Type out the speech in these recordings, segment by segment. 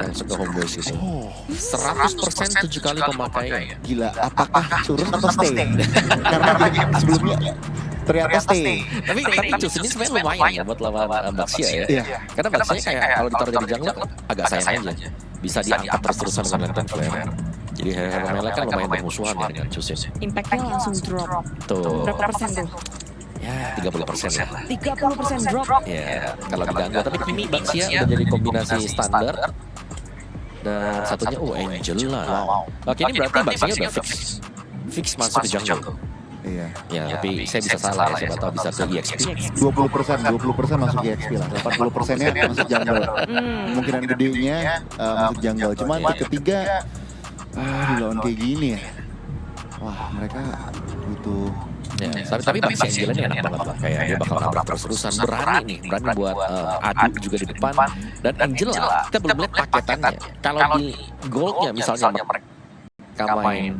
masuk ke homeboys gitu. 100% 7 kali pemakaian. Gila, apakah turun atau stay? Karena game sebelumnya ternyata stay. Tapi Cus ini sebenarnya lumayan ya buat lawan Baxia ya. Iya. Karena Baxia kayak kalau ditaruh jadi jungler agak sayang aja. Bisa diangkat terus-terusan dengan lantern flare. Jadi Hero Melee kan lumayan bermusuhan ya dengan Cus ya. Impactnya langsung drop. Tuh. Berapa persen tuh? Ya 30% lah. 30% drop. Ya kalau diganggu. Tapi ini Baxia udah jadi kombinasi standar. Dan satunya Angela. Oke ini berarti Baxia udah fix masuk ke jungle. Iya. Ya tapi saya bisa salah ya, siapa tahu bisa ke EXP. 20% masuk EXP lah. 80%-nya masuk jungle. Kemungkinan gedenya masuk jungle. Cuman di ketiga dilawan kayak gini ya. Wah, mereka butuh. Ya, tapi Baxia Angela ini enak banget lah. Kayak dia bakal nabrak terus-terusan. Berani buat adu juga di depan. Dan Angela, kita belum lihat paketannya. Kalau di goldnya misalnya mereka main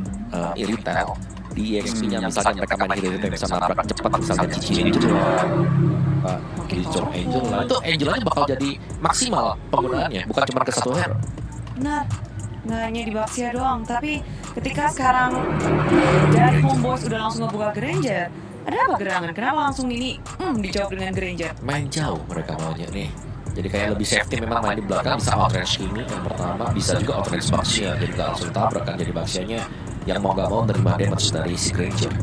Irritel, di EXP-nya misalnya mereka main Irritel bisa nabrak cepat misalnya Cici Angela, Gijong Angela, itu Angelanya bakal jadi maksimal penggunaannya, bukan cuma ke satu hero. Benar. Nggak hanya di Baxia doang, tapi ketika sekarang dari Homeboys udah langsung ngebuka Granger, ada apa gerangan? Kenapa langsung ini dijawab dengan Granger? Main jauh mereka maunya nih. Jadi kayak lebih safety memang main di belakang, bisa outrange ini yang pertama, bisa juga outrange Baxia, jadi nggak langsung tabrak kan, jadi Baxianya yang mau nggak mau nerima damage dari si Granger.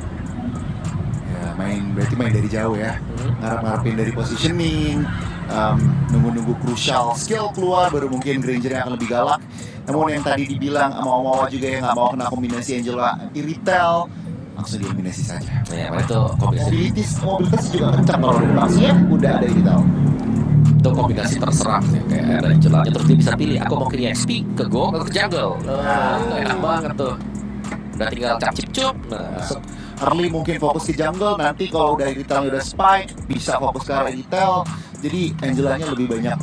Ya, berarti main dari jauh ya. Ngarep-ngarepin dari positioning, nunggu-nunggu crucial skill keluar, baru mungkin Granger yang akan lebih galak. Namun yang tadi dibilang sama Omawa juga yang nggak mau kena kombinasi Angela Irritel, langsung dieliminasi saja. Ya, itu kombinasi. Mobilitas juga kencang kalau dari Baxia, udah ada Irritel. Itu kombinasi terserah ya, kayak ada Angelanya terus dia bisa pilih aku mau ke EXP, ke Go, atau ke Jungle. Enak banget tuh. Udah tinggal cap-cip-cup. Early mungkin fokus ke jungle, nanti kalau udah Irritel udah spike, bisa fokus ke arah Irritel. Jadi Angelanya lebih banyak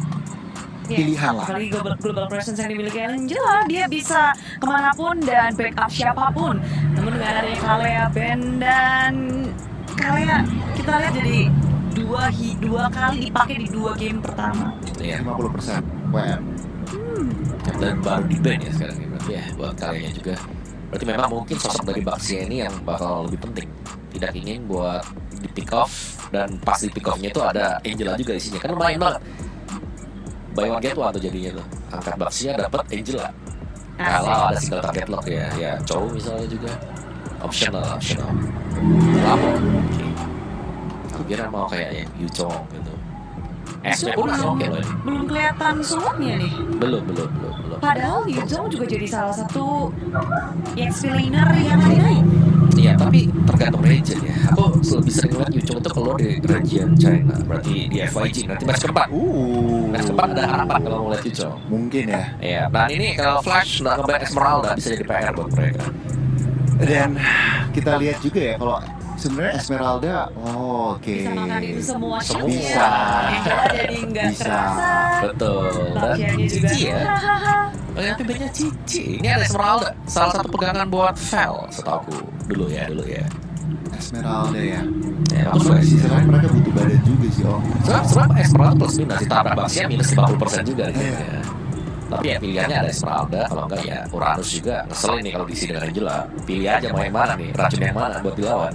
pilihan lah. Apalagi global presence yang dimiliki Angela, dia bisa kemanapun dan backup siapapun. Namun dengan adanya Kalea Ben dan Kalea, kita lihat jadi dua kali dipakai di 2 game pertama. Iya. 50% WM. Dan baru di ban ya sekarang ya, berarti ya buat kalian juga. Berarti memang mungkin sosok dari Baxia ini yang bakal lebih penting. Tidak ingin buat di pick off, dan pas di pick off-nya itu ada Angela juga isinya. Kan lumayan banget. Buy one get one tuh jadinya tuh. Angkat Baxia dapat Angela. Kalau ada single target lock ya Chow misalnya juga. Optional. Lama. Oke. Aku kira mau kayak yang Yu Chong gitu. SP pun masih oke loh ini. Belum kelihatan sulapnya nih. Belum. Padahal Yuzong juga jadi salah satu EXP laner yang naik. Iya, tapi tergantung region ya. Aku lebih sering lihat Yuchong itu keluar di region China. Berarti di FYG nanti match keempat. Match keempat ada harapan kalau mau lihat Yuchong. Mungkin ya. Iya, dan ini kalau Flash nggak ngeban Esmeralda bisa jadi PR buat mereka. Dan kita lihat juga ya kalau sebenarnya Esmeralda, oke. Bisa makan itu semua shot Bisa. Angela jadi nggak Bisa. terasa. Betul. Dan Baxianya juga. Cici ya. Oh ya, PB-nya Cici. Ini ada Esmeralda. Salah satu pegangan buat Vel, setahu dulu ya. Esmeralda ya. Ya, aku suka sih. Sekarang mereka butuh badan juga sih Om. Sebab Esmeralda plus minus ditabrak Baxia minus 50% juga nih. Ya. Tapi ya pilihannya ada Esmeralda, kalau enggak ya Uranus juga. Ngeselin nih kalau diisi dengan Angela. Pilih aja mau yang mana nih, racun yang mana buat dilawan.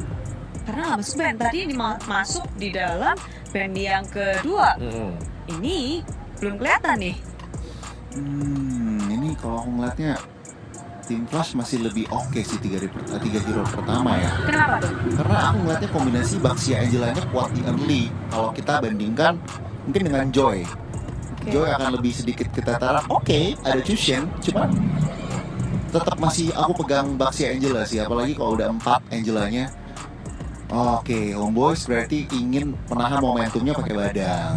Karena nggak masuk band tadi masuk di dalam band yang kedua. Ini belum kelihatan nih. Ini kalau aku ngeliatnya Team Flash masih lebih oke sih 3 hero pertama ya. Kenapa tuh? Karena aku ngeliatnya kombinasi Baxia Angelanya kuat di early. Kalau kita bandingkan mungkin dengan Joy. Joy akan lebih sedikit ketataran. Oke, ada Chushen, cuman tetap masih aku pegang Baxia Angela sih. Apalagi kalau udah 4 Angelanya. Oke, Homeboys berarti ingin menahan momentumnya pakai badang.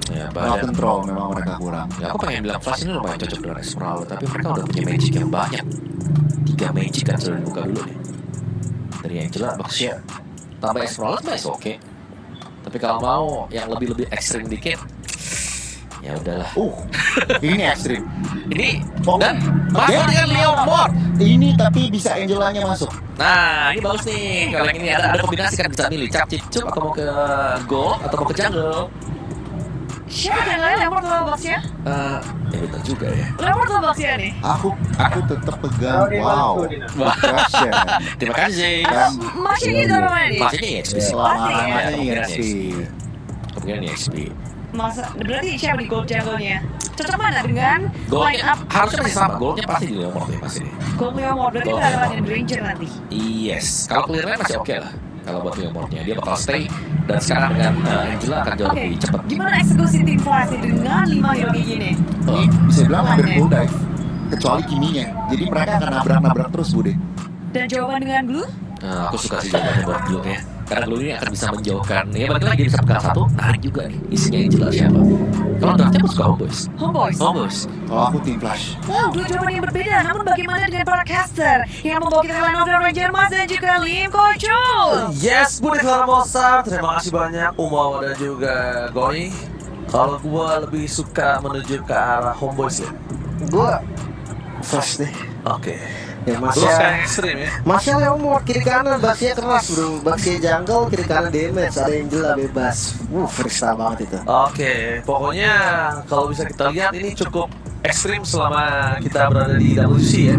Ya, Crowd control memang mereka kurang. Ya, aku pengen bilang Flash ini lumayan cocok dengan Esmeralda, tapi mereka udah punya magic yang banyak. 3 magic kan sudah dibuka dulu nih. Dari Angela, Baxia, tambah Esmeralda masih oke. Tapi kalau mau yang lebih ekstrim dikit, ya udahlah. Ini ekstrim. Ini dan masuk dengan Leo Mort. Ini tapi bisa Angelanya masuk. Nah, ini bagus nih. Kalau yang ini ada kombinasi kan bisa milih cap cip cup atau mau ke gold atau mau ke jungle. Siapa yang lain? Lemur atau Baxia? Betul juga ya. Lemur atau Baxia nih? Aku tetap pegang wow. Question. Terima kasih. Masih ini dari mana nih? Masih ini XP sih. Pasti ya. Lama-lamanya Kemungkinan EXP. Kemungkinan XP. Masa berarti siapa di gold jungle-nya? Cocok mana dengan line Goalnya up harusnya masih sama. Goalnya pasti di Leomord ya pasti. gold Leomord? Berarti Gold kita Leomord. dapatin Ranger nanti. Yes. Kalau clearnya masih oke lah. Kalau buat Leomordnya dia bakal stay dan sekarang dengan Angela akan jauh Oke, lebih cepat. gimana eksekusi tim Flash dengan 5 hero kayak gini? Oh, Bisa bilang hampir full dive. Kecuali Kiminya. Jadi mereka akan nabrak-nabrak terus Bude. Dan jawaban dengan Blue? aku suka sih jawabannya buat Blue ya. Karena Blue ini akan bisa menjauhkan. Ya balik lagi dia bisa pegang satu, narik juga nih. Isinya Angela siapa? Kalau draftnya aku suka Homeboys. Homeboys. Homeboys. Kalau aku tim Flash. Wow, dua jawaban yang berbeda. Namun bagaimana dengan para caster yang membawa kita ke line of the Ranger Mas dan juga Lim Kochul? Yes, Budi Karamosa, terima kasih banyak Umawa dan juga Goni. Kalau gua lebih suka menuju ke arah Homeboys ya. Gua Flash nih. Oke. Ya Lu Masya suka yang ekstrim ya? Masya Leomord kiri kanan Baxia keras bro. Baxia jungle kiri kanan damage. Ada Angela bebas. Freestyle banget itu. Oke, pokoknya kalau bisa kita lihat ini cukup ekstrim selama kita berada di WC ya.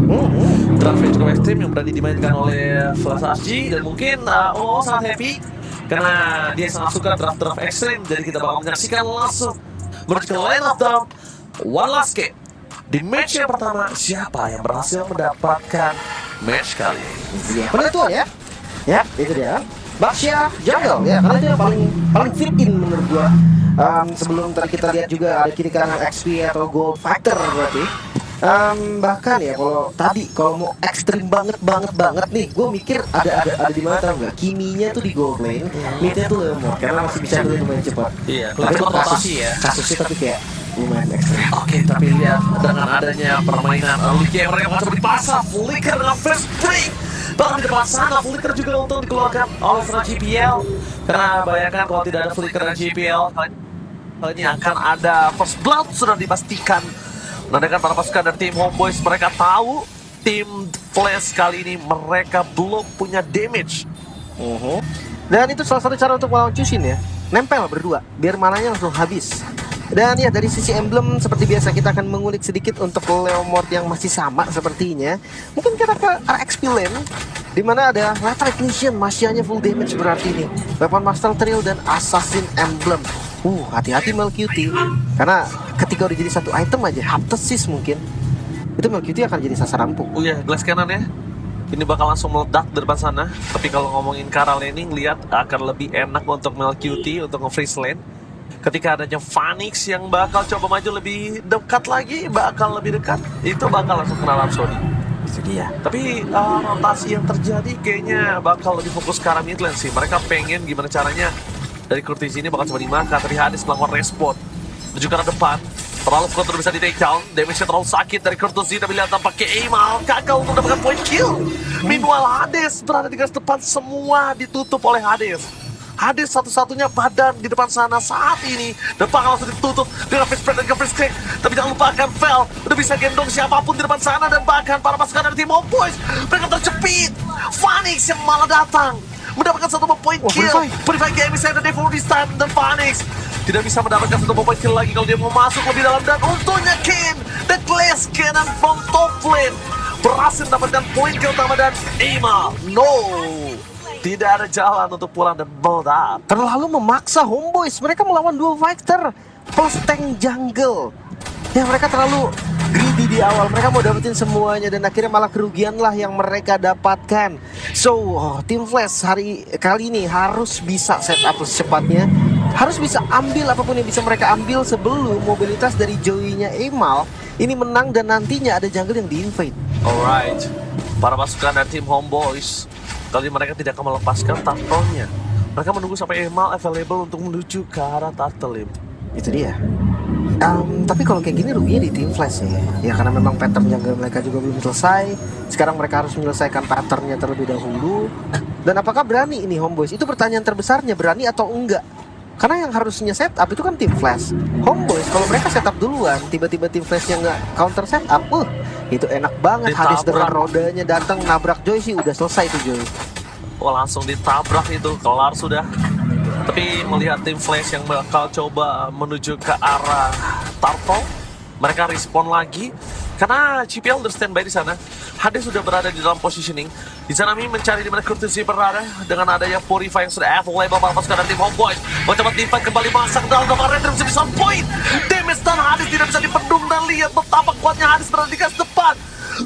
Draft yang cukup ekstrim yang berani dimainkan oleh Flash RG dan mungkin sangat happy karena dia sangat suka draft-draft ekstrim. Jadi kita bakal menyaksikan langsung menuju ke line of the one last game. Di match yang pertama, siapa yang berhasil mendapatkan match kali ini? Iya, penentuan ya. Ya, itu dia. Baxia jungle ya, karena itu yang paling fit in menurut gua. Sebelum tadi kita lihat juga ada kiri kanan XP atau Gold Fighter berarti. Bahkan ya kalau mau ekstrim banget nih, gue mikir ada di mana tau nggak? Kiminya tuh di gold lane, midnya tuh Leomord karena masih bisa lumayan cepat. Iya, Tapi kelihatan kok rotasi ya. kasusnya tapi kayak lumayan ekstrim. Oke, tapi lihat dengan adanya permainan Lucky yang mereka macam di pasar, Flicker dengan first break. Bahkan di depan sana, Flicker juga untuk dikeluarkan oleh seorang GPL. Karena bayangkan kalau tidak ada Flicker dan GPL, hal ini akan ada first blood sudah dipastikan. Menandakan para pasukan dari tim Homeboys mereka tahu tim Flash kali ini mereka belum punya damage. Dan itu salah satu cara untuk melawan Chushin ya. Nempel berdua, biar mananya langsung habis. Dan ya dari sisi emblem seperti biasa kita akan mengulik sedikit untuk Leomord yang masih sama sepertinya. Mungkin kita ke RXP lane di mana ada Light Ignition, Masya-nya full damage berarti nih. Weapon Master Trill dan Assassin Emblem. Hati-hati Melcuti karena ketika udah jadi satu item aja, Haptesis mungkin itu Melcuti akan jadi sasaran empuk. Oh ya, glass cannon ya. Ini bakal langsung meledak di depan sana. Tapi kalau ngomongin Kara laning, lihat akan lebih enak untuk Melcuti untuk nge-freeze lane. Ketika adanya Phoenix yang bakal coba maju lebih dekat lagi, bakal lebih dekat, itu bakal langsung kena Rhapsody. Itu dia. Tapi rotasi yang terjadi kayaknya bakal lebih fokus ke arah mid lane sih. Mereka pengen gimana caranya dari Curtis ini bakal coba dimakan, tapi Hades melakukan respon menuju ke arah depan. Terlalu kuat bisa di take down, damage-nya terlalu sakit dari Curtis, tapi lihat tampaknya Aimal gagal untuk mendapatkan point kill. Meanwhile Hades berada di garis depan, semua ditutup oleh Hades. Hades satu-satunya badan di depan sana saat ini. Depan langsung ditutup dengan face spread dan face crack. Tapi jangan lupakan Vel udah bisa gendong siapapun di depan sana. Dan bahkan para pasukan dari tim Homeboys mereka terjepit. Phoenix yang malah datang mendapatkan satu point kill. Purify game is the day for this time. Dan Phoenix tidak bisa mendapatkan satu point kill lagi kalau dia mau masuk lebih dalam. Dan untungnya Ken, the glass cannon from top lane berhasil mendapatkan point kill utama. Dan Aimal, tidak ada jalan untuk pulang dan meledak. Terlalu memaksa Homeboys, mereka melawan dual fighter plus tank jungle. Ya mereka terlalu greedy di awal, mereka mau dapetin semuanya dan akhirnya malah kerugian lah yang mereka dapatkan. So, tim Flash kali ini harus bisa setup secepatnya, harus bisa ambil apapun yang bisa mereka ambil sebelum mobilitas dari Joey-nya Aimal ini menang dan nantinya ada jungle yang di-invade. Alright, para pasukan dari tim Homeboys kali mereka tidak akan melepaskan turtle-nya. Mereka menunggu sampai Aimal available untuk menuju ke arah turtle. Itu dia. Tapi kalau kayak gini ruginya di tim Flash ya. Ya karena memang pattern jungle mereka juga belum selesai. Sekarang mereka harus menyelesaikan patternnya terlebih dahulu. Dan apakah berani ini Homeboys? Itu pertanyaan terbesarnya, berani atau enggak? Karena yang harusnya setup itu kan tim Flash. Homeboys kalau mereka setup duluan, tiba-tiba tim Flashnya nggak counter setup, itu enak banget. Hades dengan rodanya datang nabrak Joy sih udah selesai tuh Joy. Langsung ditabrak itu, kelar sudah. Tapi melihat tim Flash yang bakal coba menuju ke arah Turtle, mereka respon lagi karena GPL udah standby di sana. Hades sudah berada di dalam positioning. Di sana Mi mencari di mana Courtesy berada dengan adanya Purify yang sudah available para pasukan dari tim Homeboys. Mencoba divide kembali masuk dalam nomor Red bisa on point. Damage dan Hades tidak bisa dipendung dan lihat betapa kuatnya Hades berada di garis depan.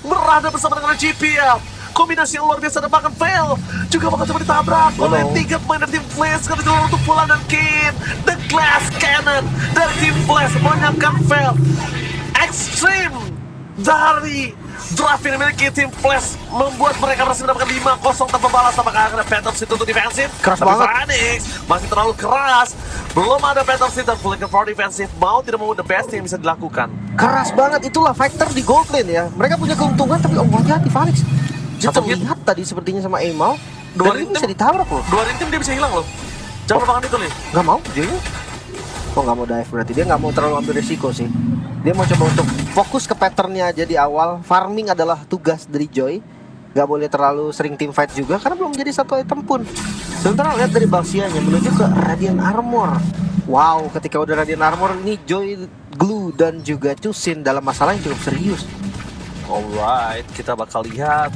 Berada bersama dengan GPL. Kombinasi yang luar biasa dan bahkan fail juga bakal coba ditabrak oleh 3 pemain dari tim Flash karena jalan untuk Pulan dan Kin. The Glass Cannon dari tim Flash menyiapkan fail ekstrim dari draft yang dimiliki tim Flash membuat mereka berhasil mendapatkan 5-0 tanpa balas. Apakah ada Panthers itu untuk defensif? Keras Tapi banget. Phoenix masih terlalu keras. Belum ada Panthers dan Flicker for defensif. Mau tidak mau the best yang bisa dilakukan. Keras banget, itulah Factor di gold lane ya. Mereka punya keuntungan tapi hati Phoenix. Dia Satu hit. terlihat tadi sepertinya sama Amal. Dua Dan ini tim. bisa ditabrak loh. 2 tim dia bisa hilang loh. Jangan lupakan itu nih. Nggak mau, Joy. Oh nggak mau dive berarti. Dia nggak mau terlalu ambil risiko sih. Dia mau coba untuk fokus ke patternnya aja di awal. Farming adalah tugas dari Joy. Nggak boleh terlalu sering team fight juga karena belum jadi satu item pun. Sementara lihat dari Baxianya menuju ke Radiant Armor. Wow, ketika udah Radiant Armor ini Joy, Glue dan juga Chusin dalam masalah yang cukup serius. Alright, kita bakal lihat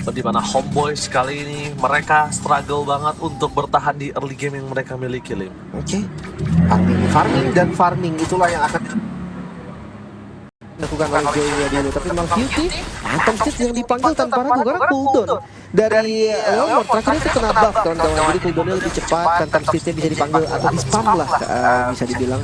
di mana Homeboys kali ini mereka struggle banget untuk bertahan di early game yang mereka miliki, Lim. Oke, farming dan farming itulah yang akan dilakukan oleh Joy dulu. Tapi Malcuti, Phantom Seed yang dipanggil tanpa ragu karena cooldown dari Lord terakhir itu kena buff kawan-kawan. Jadi cooldownnya lebih cepat, Phantom Seednya bisa dipanggil atau di spam lah bisa dibilang.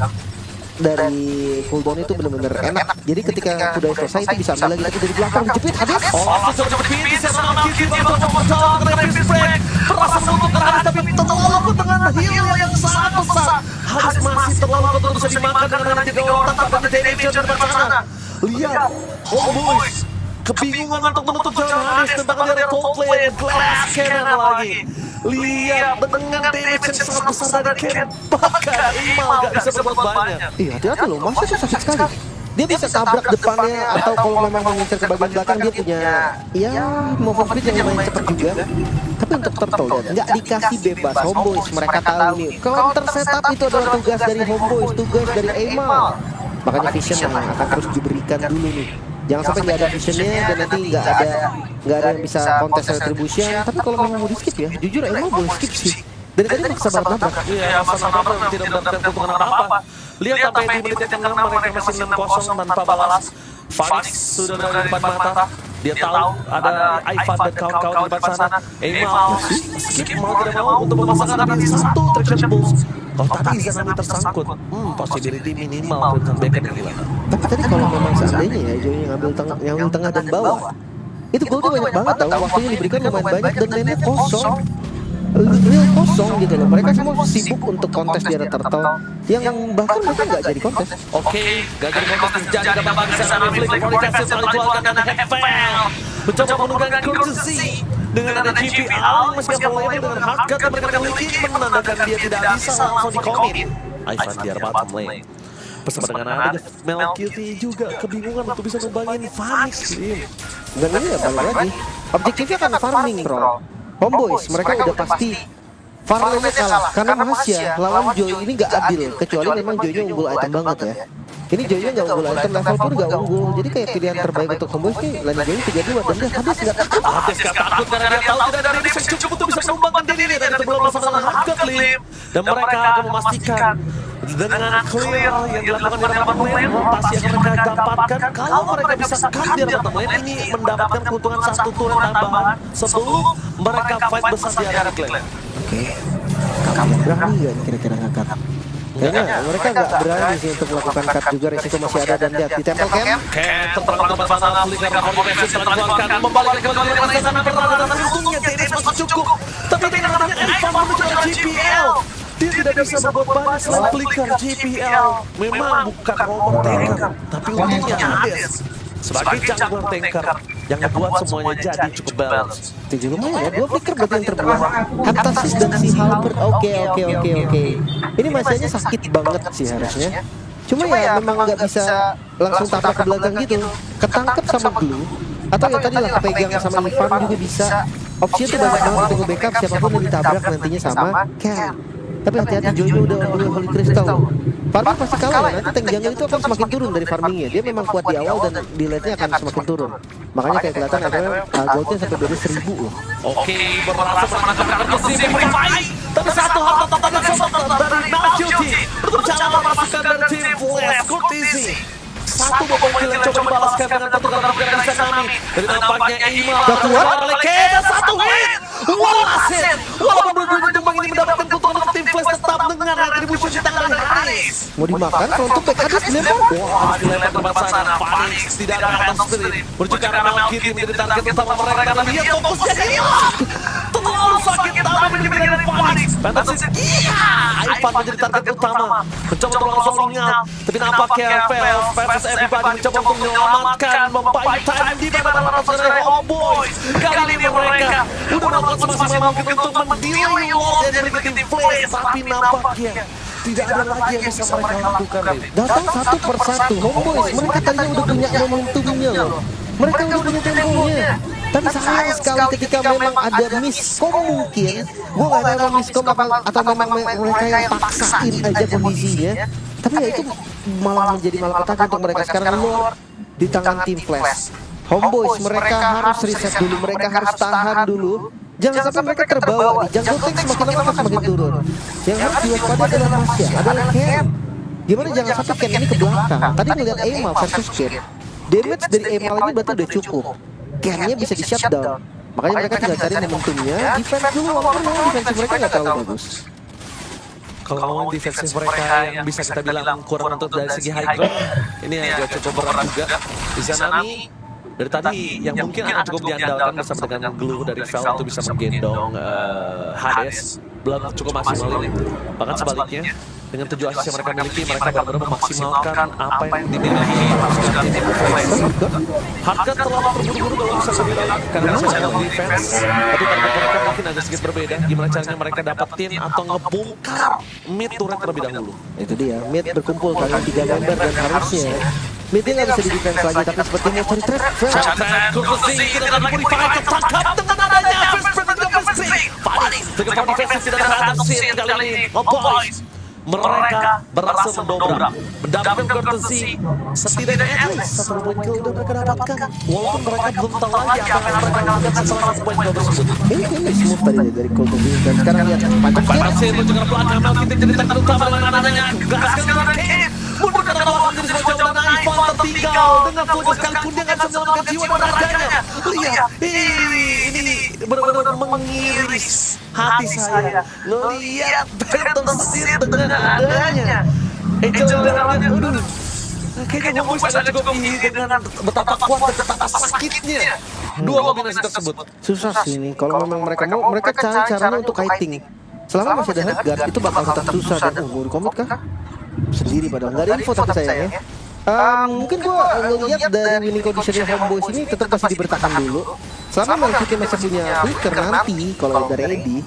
Dari cooldown itu benar-benar enak. Jadi ketika udah selesai itu bisa ambil lagi, tapi dari belakang dijepit Hades. Coba bisa Malcuti untuk mempertahankan Rapid Break. Berasa untuk Hades tapi terlalu dengan heal yang sangat besar. Hades masih terlalu kuat untuk bisa dimakan dengan 3 orang tanpa ada damage dari depan sana. Lihat, Homeboys kebingungan untuk menutup jalan Hades dan bahkan dari Coldplay Glass Cannon lagi. Lihat dengan damage yang sangat besar dari Ken. Bahkan Imal gak bisa berbuat banyak. Iya, hati-hati loh, masa itu sakit sekali. Dia bisa tabrak depannya atau kalau memang mengincar ke bagian belakang dia punya ya move speed yang lumayan cepat juga. Tapi untuk Turtle ya, nggak dikasih bebas. Homeboys mereka tahu nih counter setup itu adalah tugas dari Homeboys, tugas dari Amal. Makanya vision yang akan terus diberikan dulu nih. Jangan sampai nggak ada visionnya dan nanti nggak ada yang bisa kontes retribution. Tapi kalau memang mau di skip ya, jujur Amal boleh skip sih. Dari tadi maksa banget nabrak. Iya, masa nabrak tidak mendapatkan keuntungan apa-apa. Lihat sampai di menit yang ke-6 mereka masih 6-0 tanpa balas. Phoenix sudah berada di depan mata. Dia tahu ada Ivan dan kawan-kawan di depan sana. Amal skip mau tidak mau untuk memasangkan ada satu traction boost. Kalau tadi Izanami tersangkut, possibility minimal Crimson Beacon yang hilang. Tapi tadi kalau memang seandainya ya Joy ngambil tengah dan bawah, itu goldnya banyak banget tau. Waktunya diberikan lumayan banyak dan lainnya kosong. Real kosong gitu loh. Mereka semua sibuk untuk kontes di area Turtle yang bahkan mereka nggak jadi kontes. Oke, gak jadi kontes terjadi dapat bangsa sana Flick Modifikasi telah dikeluarkan dan FL mencoba menunggangi Courtesy dengan ada GPL meski available dengan Hardcut yang mereka miliki menandakan dia tidak bisa langsung di-commit. Ivan di bottom lane bersama dengan ada Malcuti juga kebingungan untuk bisa ngebangin Phoenix. Dan ini ya balik lagi. Objektifnya kan farming bro. Homeboys mereka udah pasti farmingnya kalah karena Masya lawan Joy ini nggak adil kecuali memang Joynya unggul item banget ya. Ini Joynya nggak unggul item, level pun nggak unggul. Jadi kayak pilihan terbaik untuk Homeboys nih lane Joy 3-2 dan dia Hades nggak takut. Hades gak takut karena dia tahu tidak ada damage yang cukup untuk bisa menumbangkan diri dan itu belum melaksanakan Hardcut Lim. Dan mereka akan memastikan dengan clear yang dilakukan di hadapan lane, rotasi yang mereka dapatkan kalau mereka bisa cut di hadapan lane ini mendapatkan keuntungan 1 turret tambahan sebelum mereka fight besar di area lane. Oke, kamu berani nggak kira-kira ngangkat? Kayaknya mereka nggak berani sih untuk melakukan cut juga, resiko masih ada dan lihat di temple camp. Ken terperangkap tempat sana, Flicker Coordination telah dikeluarkan, membalikkan kembali ke sana, berada dan untungnya damage masih cukup. Tapi dengan adanya Evan menuju ke GPL, dia tidak bisa berbuat banyak selain Flicker GPL. Memang bukan robot tanker, tapi untungnya Hades sebagai jungler tanker yang membuat semuanya jadi cukup balance. 7 lumayan ya, 2 flicker berarti yang terbuang. Heptasis dan si Halberd, oke. Ini masanya sakit banget sih harusnya. Cuma ya memang nggak bisa langsung tabrak ke belakang gitu. Ketangkep sama Glue, atau ya tadi lah kepegang sama Ivan juga bisa. Opsinya tuh banyak banget untuk nge-backup siapapun yang ditabrak nantinya sama Ken. Tapi hati-hati, Joy-nya udah on the way Holy Crystal. Farming pasti kalah ya, nanti tank jungle itu akan semakin turun dari farmingnya. Dia memang kuat di awal dan di late-nya akan semakin turun. Makanya kayak kelihatan goldnya sampai dari 1000 loh. Oke, berhasil menangkap Curtis di fight. Tapi satu hal tantangan sobat dari Najuti untuk cara memasukkan dari tim Flash Curtis. Satu bom kill yang coba membalaskan dengan pertukaran dari Tsunami. Dari nampaknya Ima Gak kuat. oleh Keda, satu hit. Walasin. Walaupun berdua tumbang ini mendapatkan keuntungan untuk tim Flash tetap dengan retribusi di tangan dari Haris. Mau dimakan kalau untuk back Hadis dilempar. Wah, dilempar ke tempat sana. Phoenix tidak ada atas spirit. Menuju ke arah Malkiti menjadi target utama mereka karena dia fokusnya hilang. Terlalu sakit tapi menjadi Phoenix. Fantasy, iya. Ivan menjadi target utama. Mencoba untuk langsung ingat. Tapi nampaknya Fail versus everybody mencoba untuk menyelamatkan. Membuy time di mana dari Homeboys. Kali ini mereka udah melakukan semaksimal mungkin untuk mendelay loss dari tim Flash. Tapi nampaknya tidak ada lagi yang bisa mereka lakukan. Datang satu persatu Homeboys, mereka tadinya udah punya momentumnya loh. Mereka udah punya temponya. Tapi sayang sekali ketika memang ada miskom mungkin. Gue gak tahu miskom atau memang mereka yang paksain aja kondisinya. Tapi ya itu malah menjadi malapetaka untuk mereka sekarang. Lord di tangan tim Flash. Homeboys mereka harus reset dulu, mereka harus tahan dulu. Jangan sampai mereka terbawa nih. Jungle tank semakin lama semakin turun. Yang harus diwaspadai adalah Masya, adalah Ken. Gimana jangan sampai Ken ini ke belakang. Tadi ngeliat Emal versus Ken, damage dari Emal ini berarti udah cukup. Ken-nya bisa di shutdown. Makanya mereka tinggal cari momentumnya. Defense dulu, walaupun memang defense mereka nggak terlalu bagus. Kalau ngomong defensif mereka yang bisa kita bilang kurang untuk dari segi high ground, ini agak cukup berat juga. Di sana nih dari tadi yang mungkin akan cukup diandalkan bersama dengan Glue dari Vel itu bisa menggendong Hades belum cukup maksimal. Bahkan sebaliknya dengan 7 assist yang mereka miliki, mereka benar-benar memaksimalkan apa yang dimiliki pasukan tim Flash. Hardcut terlalu terburu-buru kalau bisa saya bilang karena saya defense, tapi target mereka mungkin agak sedikit berbeda. Gimana caranya mereka dapetin atau ngebongkar mid turret terlebih dahulu. Itu dia, mid berkumpul kalian 3 member dan harusnya midnya nggak bisa di defense lagi, tapi seperti mau cari trap. Catat Kursi tidak ada purifier tertangkap dengan adanya first break dan first pick. Phoenix dengan defense tidak ada adaptation kali ini. Boys mereka berhasil mendapatkan courtesy setidaknya at least 1 point kill udah mereka dapatkan. Walaupun mereka belum tahu lagi apa yang mereka lakukan setelah 1 point kill tersebut. Ini smooth tadi dari Courtesy dan sekarang lihat Panasnya menuju ke belakang, Malkiti jadi target utama dengan adanya gaskan dengan Kane. Mundur ke belakang jadi semua jauh dan Ivan tertinggal dengan Fulgo sekalipun dia nggak bisa menyelamatkan jiwa dan raganya. Lihat, ini benar-benar mengiris hati saya. Ngelihat Fantasy dengan adanya Angel dan Raganya, aduh. Kayaknya Homeboys agak cukup dengan betapa kuat dan betapa sakitnya dua kombinasi tersebut. susah sih ini. Kalau memang mereka mau, mereka cari caranya untuk kiting. Selama masih ada headguard itu bakal tetap susah dan mau komit kah? Sendiri padahal nggak ada info tapi sayangnya. Mungkin gua ngeliat dari winning conditionnya Homeboys ini tetap masih dibertahan dulu. Selama Malkiti masih punya flicker nanti, kalau dari Eddie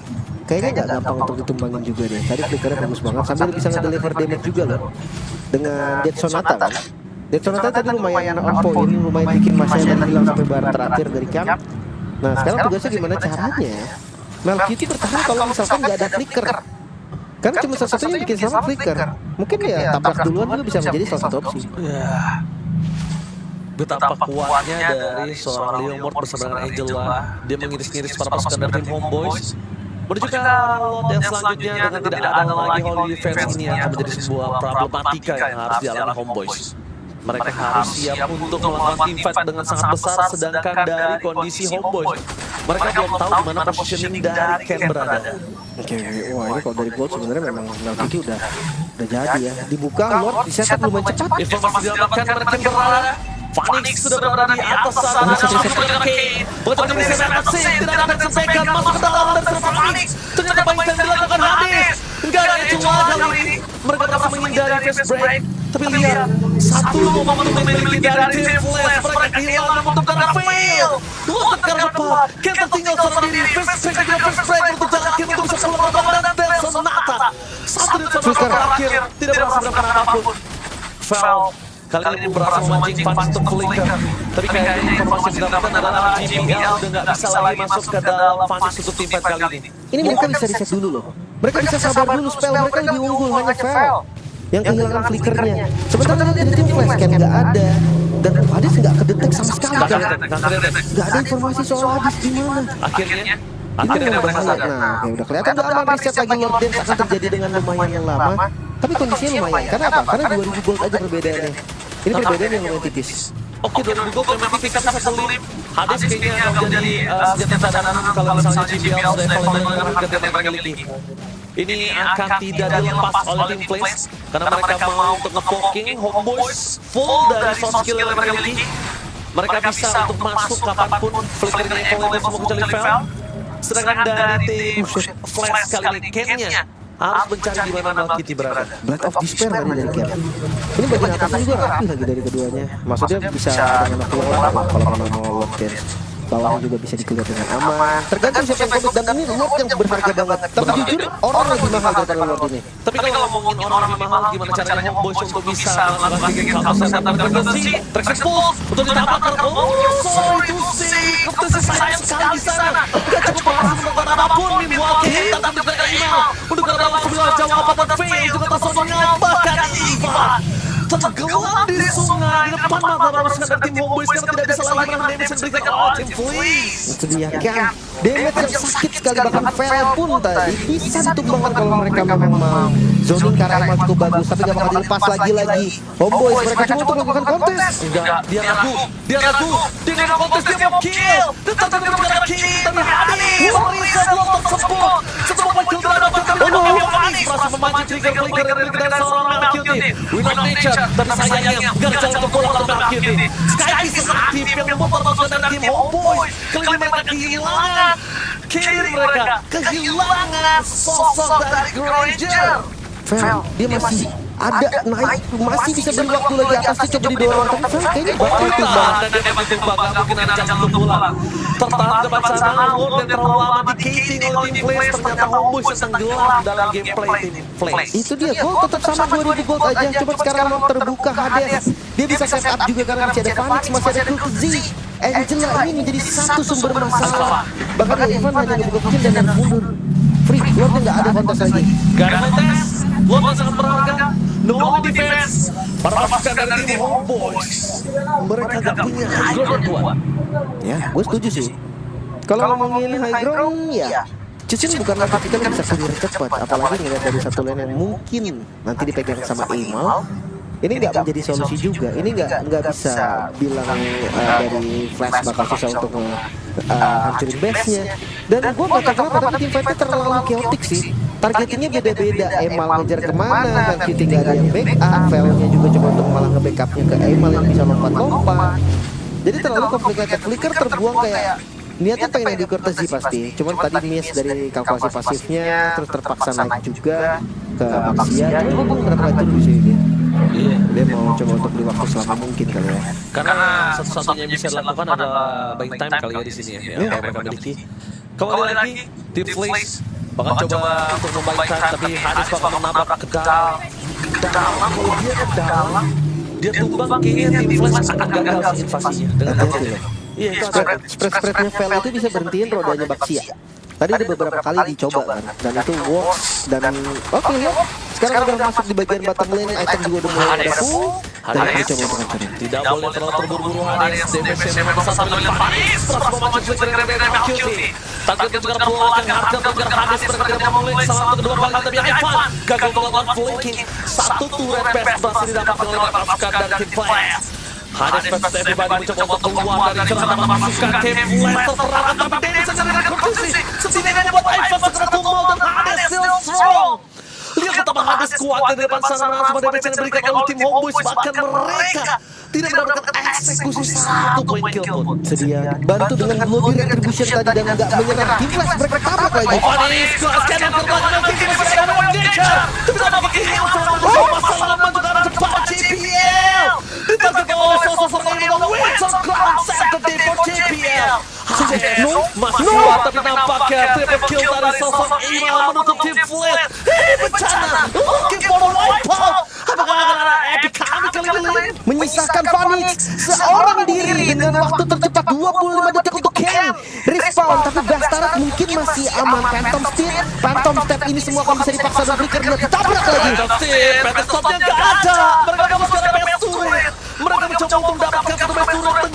kayaknya nggak gampang untuk ditumbangin juga deh. Tadi flickernya bagus banget sambil bisa nge-deliver damage juga loh dengan Dead Sonata kan. Dead Sonata tadi lumayan on point, lumayan bikin masanya dan hilang sampai barat terakhir dari camp. Nah sekarang tugasnya gimana caranya Malkiti bertahan kalau misalkan nggak ada flicker. Karena cuma salah satunya bikin sama flicker. Mungkin ya tabrak duluan juga bisa menjadi salah satu opsi. Ya, betapa kuatnya dari seorang Leomord bersama dengan Angela. Dia mengiris-ngiris para pasukan dari tim Homeboys. Menuju ke lot yang selanjutnya dengan tidak ada lagi Holy Defense ini akan menjadi sebuah problematika yang harus dialami Homeboys. Mereka harus siap untuk melakukan team fight dengan sangat besar, sedangkan dari kondisi Homeboys mereka belum tahu di mana positioning dari Ken berada. Oke, wah ini kalau dari gold sebenarnya memang Malkiti udah jadi ya. Dibuka Lord di setup lumayan cepat. Informasi didapatkan mereka berada. Phoenix sudah berada di atas sana. Dengan Kane. Begitu ini saya akan tidak ada yang disampaikan masuk ke dalam dan serta Phoenix. Ternyata baik yang dilakukan habis. Enggak ada yang cuma kali ini. Mereka berhasil menghindari fast break. Tapi lihat, satu momentum yang dimiliki dari tim Flash. Mereka kehilangan momentum karena fail. Untuk karena depan, Ken tertinggal seorang diri. Fast break dengan fast break untuk jalan Ken untuk bisa pulang ke belakang dan Sonata. Satu di sana terakhir tidak berhasil melakukan apapun. Val kali ini berhasil memancing Phoenix untuk flicker. Tapi kayaknya informasi yang didapatkan adalah GPL udah nggak bisa lagi masuk ke dalam Phoenix untuk tim fight kali ini. Ini mereka bisa reset dulu loh. Mereka bisa sabar dulu, spell mereka lebih unggul, hanya Vel yang kehilangan flickernya. Sementara dari tim flash kan nggak ada, dan Hades nggak kedetek sama sekali kan. Nggak ada informasi soal Hades di mana. Akhirnya Ini mereka sadar. Nah, oke, udah kelihatan udah aman, reset lagi Lord Dance akan terjadi dengan lumayan yang lama. Tapi kondisinya lumayan, karena apa? Karena 2000 gold aja perbedaannya. Ini perbedaan yang lumayan tipis. Oke, 2000 gold memang tipis tapi satu lim. Hades kayaknya akan menjadi senjata cadangan kalau misalnya GBL level dengan harga yang mereka miliki. Ini akan tidak dilepas oleh tim Flames karena mereka mau untuk nge-poking Homeboys full dari soft skill yang mereka miliki. Mereka bisa untuk masuk kapanpun flickernya Evolve mau kecuali Vel. Sedangkan dari tim Flash kali ini Ken-nya harus mencari di mana Malkiti berada. Breath of Despair tadi dari Ken. Ini bagian atasnya juga rapi lagi dari keduanya. Maksudnya bisa dengan waktu yang lama kalau mau Lord Dance. Bawahnya juga bisa dikeluar dengan aman. Tergantung siapa yang komit, dan ini Lord yang berharga banget. Tapi jujur orang lebih mahal daripada Lord ini. Tapi kalau ngomongin orang lebih mahal, gimana caranya Homeboys untuk bisa melakukan counter setup dan emergency, Trax Pulse untuk ditampakkan. Oh, sorry to say, kompetisi sayang sekali di sana. Gak cukup berhasil melakukan apapun, Mimwaki hitam dan mereka email. Untuk dalam sebuah jawaban dan fail juga tersononya bahkan Ivan tenggelam di sungai di depan mata pasukan dari tim Homeboys karena tidak bisa lagi menahan damage yang diberikan oleh tim Flames. Itu dia kan. Damage yang sakit sekali, bahkan Vel pun tadi bisa ditumbangkan kalau mereka memang mau zoning ke arah yang cukup bagus, tapi gak bakal dilepas lagi. Homeboys mereka cuma untuk melakukan kontes. Enggak, dia ragu dengan kontes dia mau kill. Tetap dia mau kill, tapi Hades mereset lot tersebut. Setelah kill dapat Hades merasa memancing trigger flicker yang diberikan seorang Malkiti. Winner Nature dan sayangnya gagal untuk bola ke Malkiti. Sky Kiss aktif yang membuat pasukan dari tim Homeboys kali ini mereka kehilangan kill mereka, kehilangan sosok dari Granger. Vel, dia masih ada naik, masih bisa beri waktu lagi atasnya coba didorong, tapi Vel kayaknya bakal tumbang. Dan dia memang tumbang, gak mungkin ada chance untuk pulang. Tertahan depan sana, Lord yang terlalu lama di-gating oleh tim Flames. Ternyata Homeboys yang tenggelam dalam gameplay tim Flames. Itu dia, gold tetap sama 2000 gold aja. Coba sekarang Lord terbuka Hades. Dia bisa set up juga karena masih ada Phoenix, masih ada Kruk Z. Angela ini menjadi satu sumber masalah. Bahkan ya Ivan hanya ngebuka kitchen dan mundur. Free, Lordnya nggak ada kontes lagi. Gak ada kontes, Lord sangat berharga. No defense. Para pasukan dari tim Homeboys, mereka gak punya high ground kuat. Ya, gue setuju sih. Kalau ngomongin high ground, ya Cusin bukanlah tipikal yang bisa clear cepat, apalagi ngeliat dari satu lane yang mungkin nanti dipegang sama Emal. Ini nggak menjadi solusi juga. Ini nggak bisa bilang dari Flash bakal susah untuk hancurin base-nya. Dan gue nggak tahu kenapa, tapi tim fight terlalu chaotic sih. Targetingnya beda-beda. Emal ngejar kemana, nanti tinggal ada yang backup. Vel-nya juga coba untuk malah nge-backupnya ke Emal yang bisa lompat-lompat. Jadi terlalu complicated. Flicker terbuang kayak niatnya pengen adu courtesy pasti. Cuman tadi miss dari kalkulasi pasifnya, terus terpaksa naik juga ke Maxia. Gue bener dulu sih dia. Dia mau coba untuk beli waktu selama mungkin kali ya. Karena satu-satunya yang bisa dilakukan adalah buying time kali ya di sini ya, yang mereka miliki. Kembali lagi, tim Flames bakal coba untuk membayar time, tapi Hades bakal menabrak ke dalam. Kalau dia ke dalam, dia tumbang kayaknya tim Flames akan gagal sih invasinya. Dengan Hati-hati loh. iya itu ada. Spread-spreadnya Vel itu bisa berhentiin rodanya Baxia. Tadi ada beberapa kali dicoba kan, dan itu works. Dan oke, lihat sekarang udah masuk di bagian bottom lane, item juga udah mulai ada full. Dan kita coba untuk hancurin. Tidak boleh terlalu terburu-buru Hades. Damage-nya memang satu dengan Hades. Terus memancing flicker yang mereka Malkiti. Target juga belakang harga target Hades bergerak mulai salah satu kedua kali tapi Ivan gagal melakukan flanking. Satu turret best berhasil didapatkan oleh pasukan dari tim Flash. Hades versus everybody mencoba untuk keluar dari celah pasukan tim Flash terperangkap tapi Dennis segera berkontribusi. Setidaknya membuat Ivan segera tumbang dan Hades still strong. Lihat betapa Hades kuat di depan sana semua damage yang diberikan oleh tim Homeboys, bahkan mereka tidak mendapatkan eksekusi satu poin kill pun. Sedia bantu dengan global retribution tadi dan nggak menyerang. Tim Flash mereka tabrak lagi. Ovanis, kelaskan yang terbang dan tim masih ada Nature. Tapi tak apa kill selama masalah menentukan cepat JPL. Ditargetkan oleh sosok yang Winter Crown Saturday for JPL. Masih kuat tapi nampaknya triple kill dari sosok Imal menutup tim Flash. Ini bencana, looking for a wipeout. Apakah akan ada epic kami kali ini? Menyisakan Phoenix seorang diri dengan waktu tercepat 25 detik untuk Ken respawn, tapi Bastarat mungkin masih aman. Phantom Phantom Step ini semua akan bisa dipaksa dan Flicker dia ditabrak lagi. Stopnya nggak ada. Mereka mencoba sekarang best turret. Mereka mencoba untuk mendapatkan satu best turret